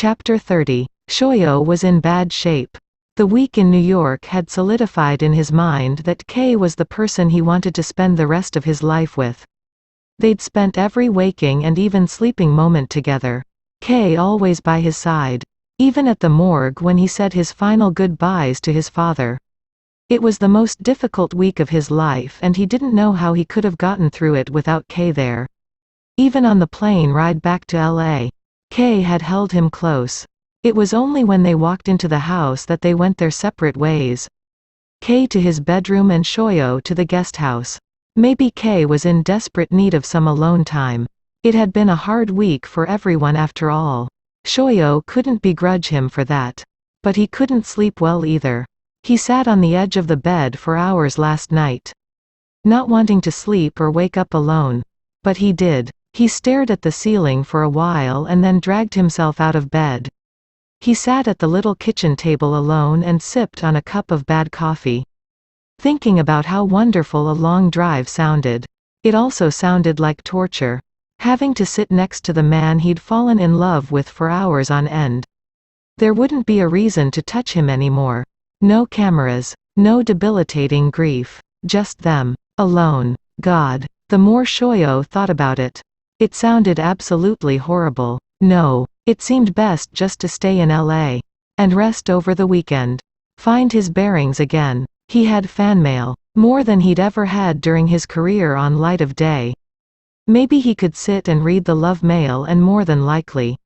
Chapter 30. Shoyo was in bad shape. The week in New York had solidified in his mind that Kei was the person he wanted to spend the rest of his life with. They'd spent every waking and even sleeping moment together. Kei always by his side. Even at the morgue when he said his final goodbyes to his father. It was the most difficult week of his life and he didn't know how he could have gotten through it without Kei there. Even on the plane ride back to LA. Kei had held him close. It was only when they walked into the house that they went their separate ways. Kei to his bedroom and Shoyo to the guest house. Maybe Kei was in desperate need of some alone time. It had been a hard week for everyone after all. Shoyo couldn't begrudge him for that. But he couldn't sleep well either. He sat on the edge of the bed for hours last night. Not wanting to sleep or wake up alone. But he did. He stared at the ceiling for a while and then dragged himself out of bed. He sat at the little kitchen table alone and sipped on a cup of bad coffee. Thinking about how wonderful a long drive sounded. It also sounded like torture. Having to sit next to the man he'd fallen in love with for hours on end. There wouldn't be a reason to touch him anymore. No cameras. No debilitating grief. Just them. Alone. God. The more Shoyo thought about it. It sounded absolutely horrible. No. It seemed best just to stay in LA. And rest over the weekend. Find his bearings again. He had fan mail. More than he'd ever had during his career on Light of Day. Maybe he could sit and read the love mail and more than likely.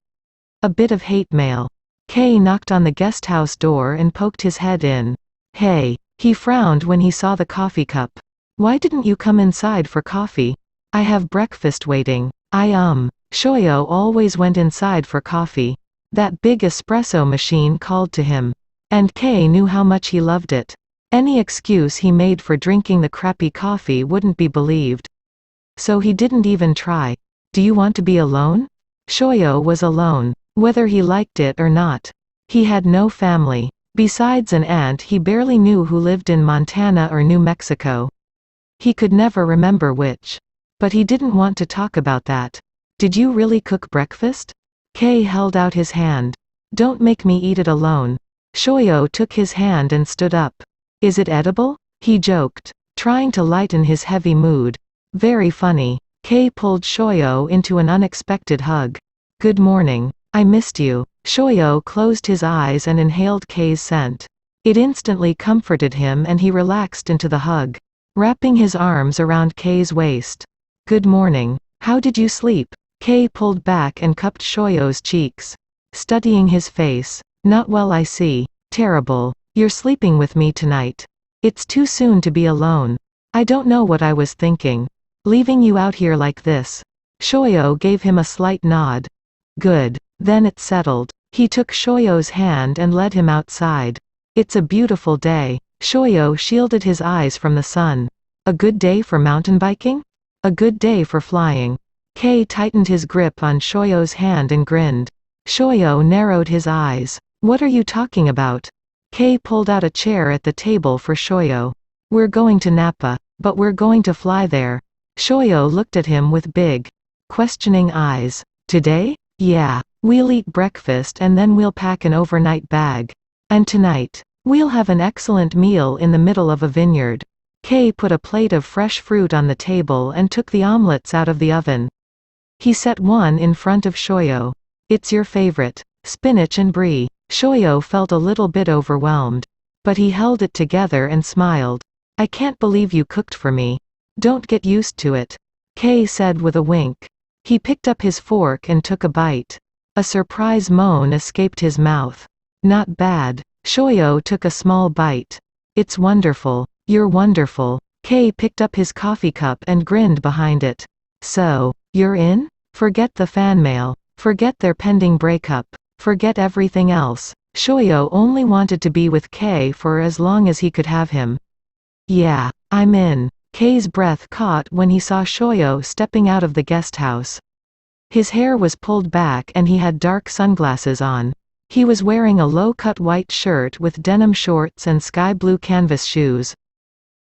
A bit of hate mail. Kei knocked on the guest house door and poked his head in. Hey. He frowned when he saw the coffee cup. Why didn't you come inside for coffee? I have breakfast waiting. Shoyo always went inside for coffee. That big espresso machine called to him. And Kei knew how much he loved it. Any excuse he made for drinking the crappy coffee wouldn't be believed. So he didn't even try. Do you want to be alone? Shoyo was alone, whether he liked it or not. He had no family. Besides an aunt he barely knew who lived in Montana or New Mexico. He could never remember which. But he didn't want to talk about that. Did you really cook breakfast? Kei held out his hand. Don't make me eat it alone. Shoyo took his hand and stood up. Is it edible? He joked, trying to lighten his heavy mood. Very funny. Kei pulled Shoyo into an unexpected hug. Good morning. I missed you. Shoyo closed his eyes and inhaled Kei's scent. It instantly comforted him and he relaxed into the hug, wrapping his arms around Kei's waist. Good morning. How did you sleep? Kei pulled back and cupped Shoyo's cheeks. Studying his face. Not well, I see. Terrible. You're sleeping with me tonight. It's too soon to be alone. I don't know what I was thinking. Leaving you out here like this. Shoyo gave him a slight nod. Good. Then it's settled. He took Shoyo's hand and led him outside. It's a beautiful day. Shoyo shielded his eyes from the sun. A good day for mountain biking? A good day for flying. Kei tightened his grip on Shoyo's hand and grinned. Shoyo narrowed his eyes. What are you talking about? Kei pulled out a chair at the table for Shoyo. We're going to Napa, but we're going to fly there. Shoyo looked at him with big, questioning eyes. Today? Yeah. We'll eat breakfast and then we'll pack an overnight bag. And tonight, we'll have an excellent meal in the middle of a vineyard. Kei put a plate of fresh fruit on the table and took the omelets out of the oven. He set one in front of Shoyo. It's your favorite. Spinach and brie. Shoyo felt a little bit overwhelmed. But he held it together and smiled. I can't believe you cooked for me. Don't get used to it. Kei said with a wink. He picked up his fork and took a bite. A surprise moan escaped his mouth. Not bad. Shoyo took a small bite. It's wonderful. You're wonderful. Kei picked up his coffee cup and grinned behind it. So, you're in? Forget the fan mail. Forget their pending breakup. Forget everything else. Shoyo only wanted to be with Kei for as long as he could have him. Yeah, I'm in. Kei's breath caught when he saw Shoyo stepping out of the guest house. His hair was pulled back and he had dark sunglasses on. He was wearing a low-cut white shirt with denim shorts and sky blue canvas shoes.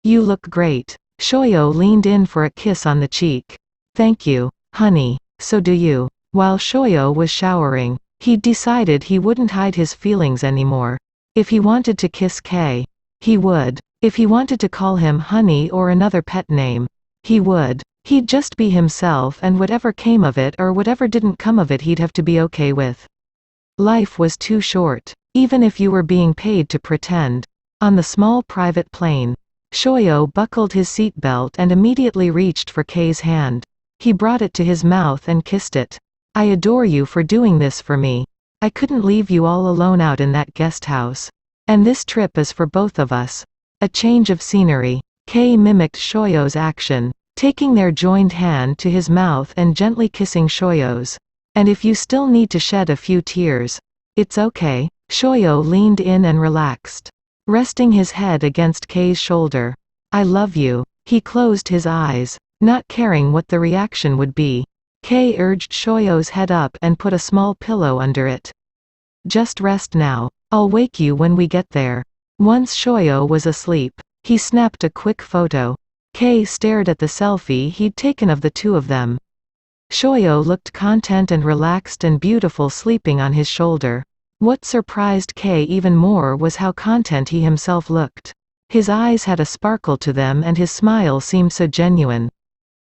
You look great. Shoyo leaned in for a kiss on the cheek. Thank you, honey. So do you. While Shoyo was showering, He'd decided he wouldn't hide his feelings anymore. If he wanted to kiss Kei, he would. If he wanted to call him honey or another pet name, he would. He'd just be himself, and whatever came of it or whatever didn't come of it he'd have to be okay with. Life was too short, even if you were being paid to pretend. On the small private plane, Shoyo buckled his seatbelt and immediately reached for Kei's hand. He brought it to his mouth and kissed it. I adore you for doing this for me. I couldn't leave you all alone out in that guest house. And this trip is for both of us. A change of scenery. Kei mimicked Shoyo's action, taking their joined hand to his mouth and gently kissing Shoyo's. And if you still need to shed a few tears, it's okay. Shoyo leaned in and relaxed, resting his head against Kei's shoulder. I love you. He closed his eyes, not caring what the reaction would be. Kei urged Shoyo's head up and put a small pillow under it. Just rest now. I'll wake you when we get there. Once Shoyo was asleep, he snapped a quick photo. Kei stared at the selfie he'd taken of the two of them. Shoyo looked content and relaxed and beautiful sleeping on his shoulder. What surprised Kei even more was how content he himself looked. His eyes had a sparkle to them and his smile seemed so genuine.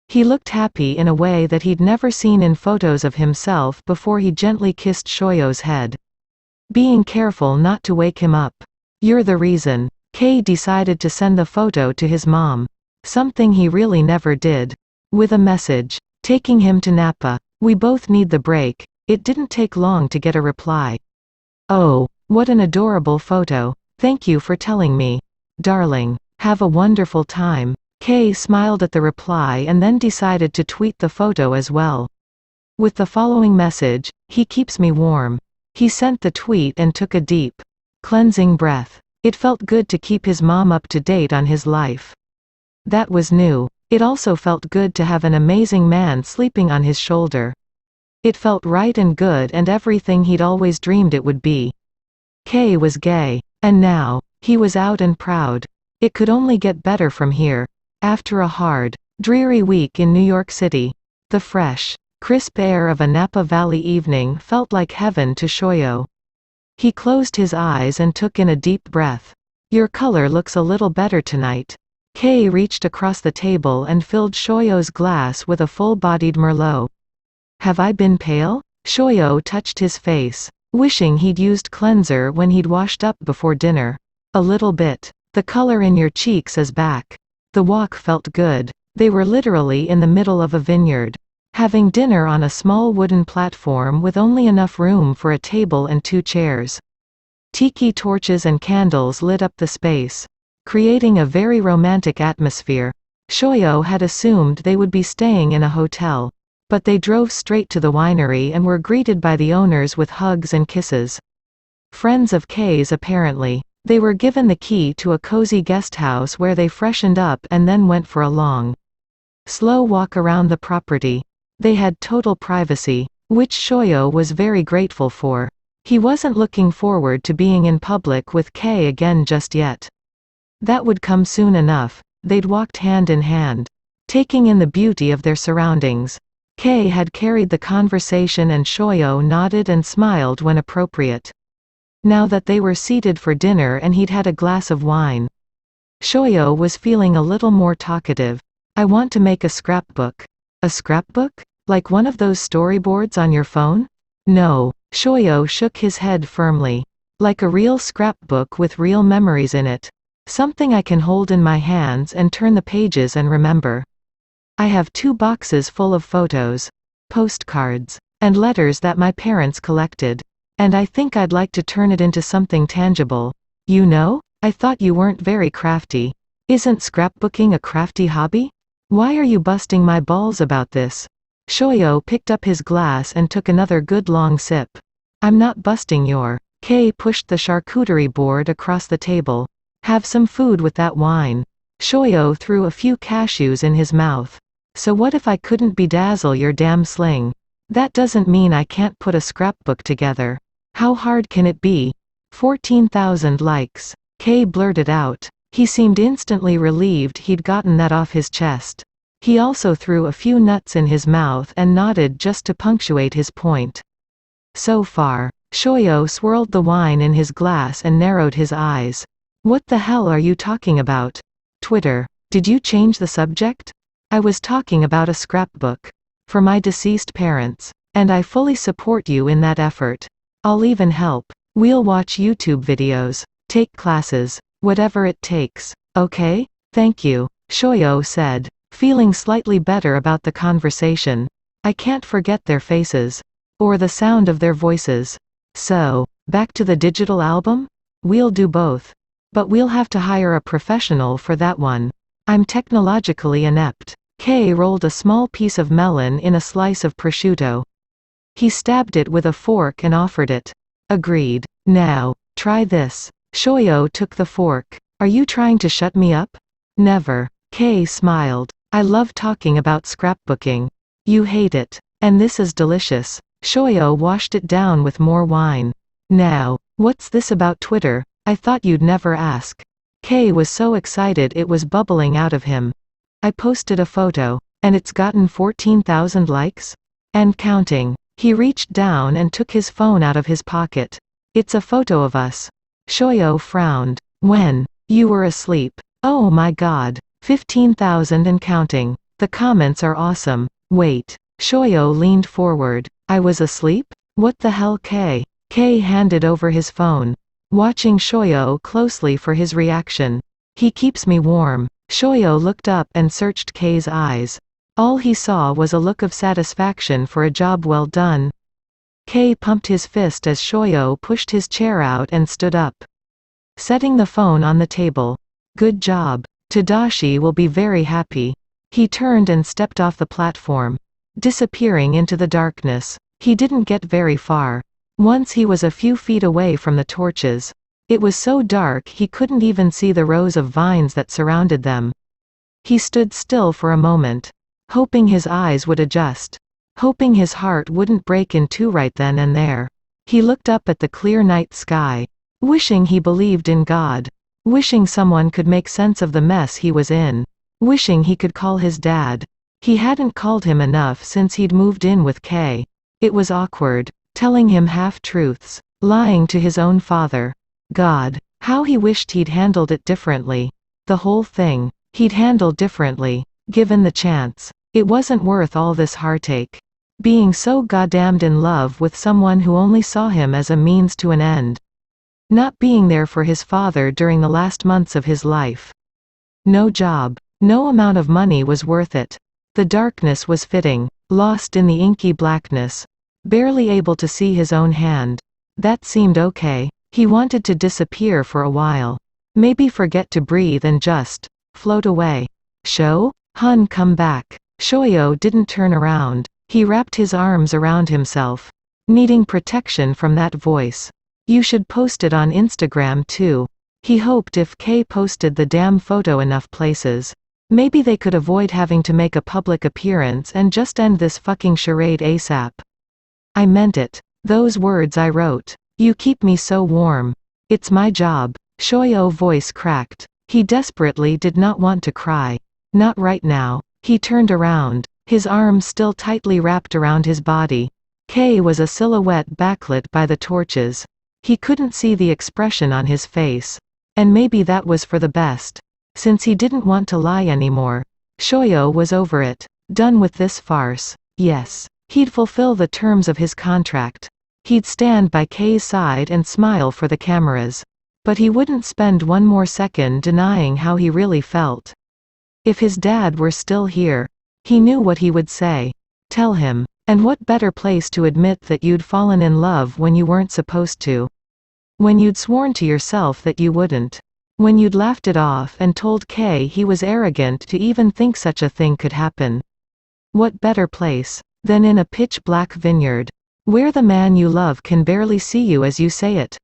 He looked happy in a way that he'd never seen in photos of himself before. He gently kissed Shoyo's head, being careful not to wake him up. You're the reason. Kei decided to send the photo to his mom, something he really never did, with a message, taking him to Napa. We both need the break. It didn't take long to get a reply. Oh, what an adorable photo. Thank you for telling me. Darling, have a wonderful time. Kei smiled at the reply and then decided to tweet the photo as well. With the following message, he keeps me warm. He sent the tweet and took a deep, cleansing breath. It felt good to keep his mom up to date on his life. That was new. It also felt good to have an amazing man sleeping on his shoulder. It felt right and good and everything he'd always dreamed it would be. Kei was gay. And now, he was out and proud. It could only get better from here. After a hard, dreary week in New York City, the fresh, crisp air of a Napa Valley evening felt like heaven to Shoyo. He closed his eyes and took in a deep breath. Your color looks a little better tonight. Kei reached across the table and filled Shoyo's glass with a full-bodied Merlot. Have I been pale? Shoyo touched his face, wishing he'd used cleanser when he'd washed up before dinner. A little bit. The color in your cheeks is back. The walk felt good. They were literally in the middle of a vineyard, having dinner on a small wooden platform with only enough room for a table and 2 chairs. Tiki torches and candles lit up the space, creating a very romantic atmosphere. Shoyo had assumed they would be staying in a hotel, but they drove straight to the winery and were greeted by the owners with hugs and kisses. Friends of Kei's apparently. They were given the key to a cozy guest house where they freshened up and then went for a long, slow walk around the property. They had total privacy, which Shoyo was very grateful for. He wasn't looking forward to being in public with Kei again just yet. That would come soon enough. They'd walked hand in hand, taking in the beauty of their surroundings. Kei had carried the conversation and Shoyo nodded and smiled when appropriate. Now that they were seated for dinner and he'd had a glass of wine, Shoyo was feeling a little more talkative. I want to make a scrapbook. A scrapbook? Like one of those storyboards on your phone? No. Shoyo shook his head firmly. Like a real scrapbook with real memories in it. Something I can hold in my hands and turn the pages and remember. I have 2 boxes full of photos, postcards, and letters that my parents collected. And I think I'd like to turn it into something tangible. You know? I thought you weren't very crafty. Isn't scrapbooking a crafty hobby? Why are you busting my balls about this? Shoyo picked up his glass and took another good long sip. I'm not busting your. Kei pushed the charcuterie board across the table. Have some food with that wine. Shoyo threw a few cashews in his mouth. So what if I couldn't bedazzle your damn sling? That doesn't mean I can't put a scrapbook together. How hard can it be? 14,000 likes. Kei blurted out. He seemed instantly relieved he'd gotten that off his chest. He also threw a few nuts in his mouth and nodded just to punctuate his point. So far. Shoyo swirled the wine in his glass and narrowed his eyes. What the hell are you talking about? Twitter. Did you change the subject? I was talking about a scrapbook. For my deceased parents. And I fully support you in that effort. I'll even help. We'll watch YouTube videos. Take classes. Whatever it takes. Okay? Thank you, Shoyo said, feeling slightly better about the conversation. I can't forget their faces. Or the sound of their voices. So, back to the digital album? We'll do both. But we'll have to hire a professional for that one. I'm technologically inept. Kay rolled a small piece of melon in a slice of prosciutto. He stabbed it with a fork and offered it. Agreed. Now, try this. Shoyo took the fork. Are you trying to shut me up? Never. Kay smiled. I love talking about scrapbooking. You hate it. And this is delicious. Shoyo washed it down with more wine. Now, what's this about Twitter? I thought you'd never ask. Kay was so excited it was bubbling out of him. I posted a photo. And it's gotten 14,000 likes? And counting. He reached down and took his phone out of his pocket. It's a photo of us. Shoyo frowned. When? You were asleep. Oh my god. 15,000 and counting. The comments are awesome. Wait. Shoyo leaned forward. I was asleep? What the hell, Kay? Kay handed over his phone. Watching Shoyo closely for his reaction. He keeps me warm. Shoyo looked up and searched Kay's eyes. All he saw was a look of satisfaction for a job well done. Kay pumped his fist as Shoyo pushed his chair out and stood up. Setting the phone on the table. Good job. Tadashi will be very happy. He turned and stepped off the platform. Disappearing into the darkness. He didn't get very far. Once he was a few feet away from the torches. It was so dark he couldn't even see the rows of vines that surrounded them. He stood still for a moment. Hoping his eyes would adjust. Hoping his heart wouldn't break in two right then and there. He looked up at the clear night sky. Wishing he believed in God. Wishing someone could make sense of the mess he was in. Wishing he could call his dad. He hadn't called him enough since he'd moved in with Kay. It was awkward. Telling him half-truths. Lying to his own father. God. How he wished he'd handled it differently. The whole thing. He'd handled differently. Given the chance. It wasn't worth all this heartache. Being so goddamned in love with someone who only saw him as a means to an end. Not being there for his father during the last months of his life. No job. No amount of money was worth it. The darkness was fitting. Lost in the inky blackness. Barely able to see his own hand. That seemed okay. He wanted to disappear for a while. Maybe forget to breathe and just float away. Hun, come back. Shoyo didn't turn around. He wrapped his arms around himself. Needing protection from that voice. You should post it on Instagram too. He hoped if Kay posted the damn photo enough places, maybe they could avoid having to make a public appearance and just end this fucking charade ASAP. I meant it. Those words I wrote. You keep me so warm. It's my job. Shoyo's voice cracked. He desperately did not want to cry. Not right now. He turned around. His arms still tightly wrapped around his body. Kay was a silhouette backlit by the torches. He couldn't see the expression on his face. And maybe that was for the best. Since he didn't want to lie anymore. Shoyo was over it. Done with this farce. Yes. He'd fulfill the terms of his contract. He'd stand by Kay's side and smile for the cameras. But he wouldn't spend one more second denying how he really felt. If his dad were still here, he knew what he would say. Tell him. And what better place to admit that you'd fallen in love when you weren't supposed to? When you'd sworn to yourself that you wouldn't. When you'd laughed it off and told Kay he was arrogant to even think such a thing could happen. What better place than in a pitch-black vineyard, where the man you love can barely see you as you say it?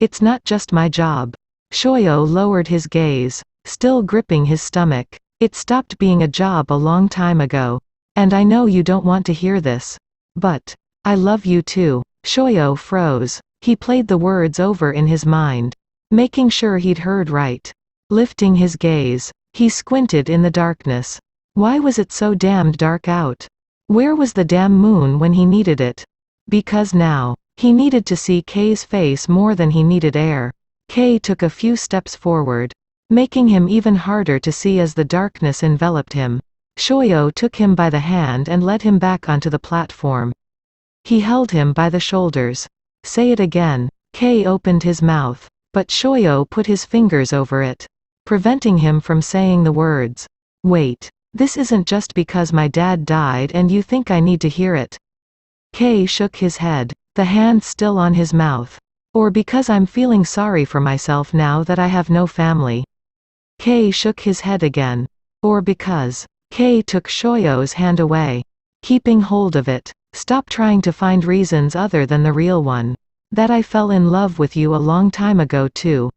It's not just my job. Shoyo lowered his gaze, still gripping his stomach. It stopped being a job a long time ago. And I know you don't want to hear this. But I love you too. Shoyo froze. He played the words over in his mind. Making sure he'd heard right. Lifting his gaze, he squinted in the darkness. Why was it so damned dark out? Where was the damn moon when he needed it? Because now, he needed to see Kei's face more than he needed air. Kei took a few steps forward, making him even harder to see as the darkness enveloped him. Shoyo took him by the hand and led him back onto the platform. He held him by the shoulders. Say it again. Kei opened his mouth, but Shoyo put his fingers over it, preventing him from saying the words. Wait. This isn't just because my dad died and you think I need to hear it. Kei shook his head, the hand still on his mouth. Or because I'm feeling sorry for myself now that I have no family. Kei shook his head again. Or because. Kei took Shoyo's hand away, keeping hold of it. Stop trying to find reasons other than the real one. That I fell in love with you a long time ago too.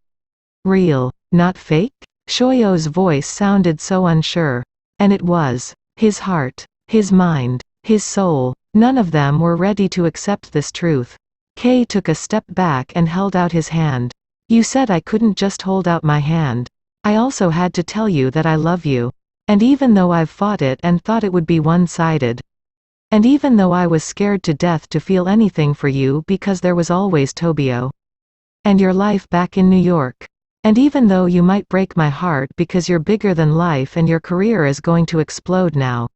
Real, not fake? Shoyo's voice sounded so unsure. And it was. His heart, his mind, his soul, none of them were ready to accept this truth. Kei took a step back and held out his hand. You said I couldn't just hold out my hand. I also had to tell you that I love you. And even though I've fought it and thought it would be one-sided. And even though I was scared to death to feel anything for you because there was always Tobio. And your life back in New York. And even though you might break my heart because you're bigger than life and your career is going to explode now.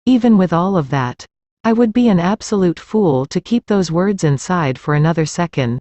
Even with all of that, I would be an absolute fool to keep those words inside for another second.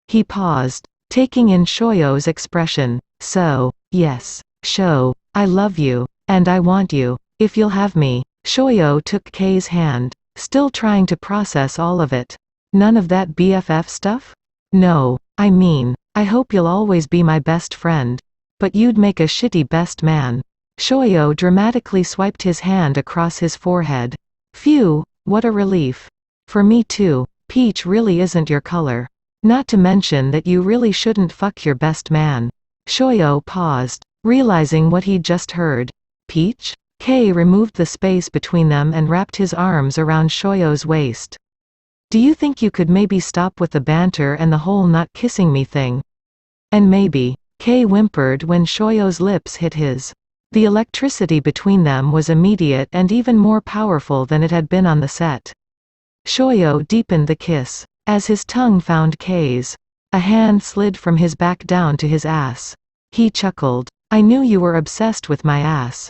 He paused, taking in Shoyo's expression. So, yes, Sho, I love you, and I want you, if you'll have me. Shoyo took Kei's hand, still trying to process all of it. None of that BFF stuff? No, I mean, I hope you'll always be my best friend. But you'd make a shitty best man. Shoyo dramatically swiped his hand across his forehead. Phew, what a relief. For me too, peach really isn't your color. Not to mention that you really shouldn't fuck your best man. Shoyo paused, realizing what he'd just heard. Peach? Kei removed the space between them and wrapped his arms around Shoyo's waist. Do you think you could maybe stop with the banter and the whole not kissing me thing? And maybe. Kei whimpered when Shoyo's lips hit his. The electricity between them was immediate and even more powerful than it had been on the set. Shoyo deepened the kiss. As his tongue found Kei's, a hand slid from his back down to his ass. He chuckled. I knew you were obsessed with my ass.